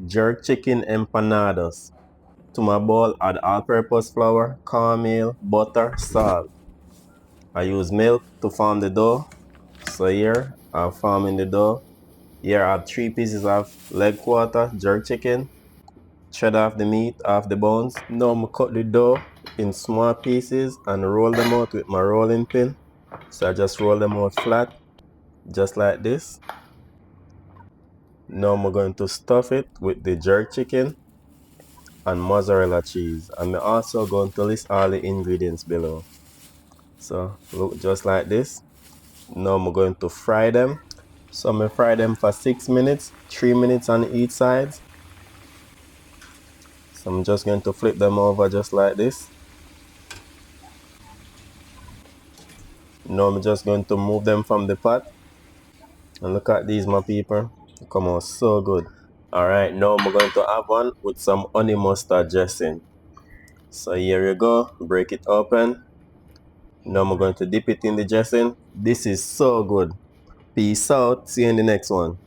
Jerk Chicken Empanadas. To my bowl, add all-purpose flour, cornmeal, butter, salt. I use milk to form the dough. So here, I'm forming the dough. Here, I add 3 pieces of leg quarter jerk chicken. Shred off the meat off the bones. Now I cut the dough in small pieces and roll them out with my rolling pin. So I just roll them out flat, just like this. Now I'm going to stuff it with the jerk chicken and mozzarella cheese. I'm also going to list all the ingredients below. So look just like this. Now I'm going to fry them. So I'm going to fry them for 6 minutes, 3 minutes on each side. So I'm just going to flip them over just like this. Now I'm just going to move them from the pot. And look at these, my people. They come out so good. Alright, now I'm going to have one with some honey mustard dressing. So here you go. Break it open. Now I'm going to dip it in the dressing. This is so good. Peace out. See you in the next one.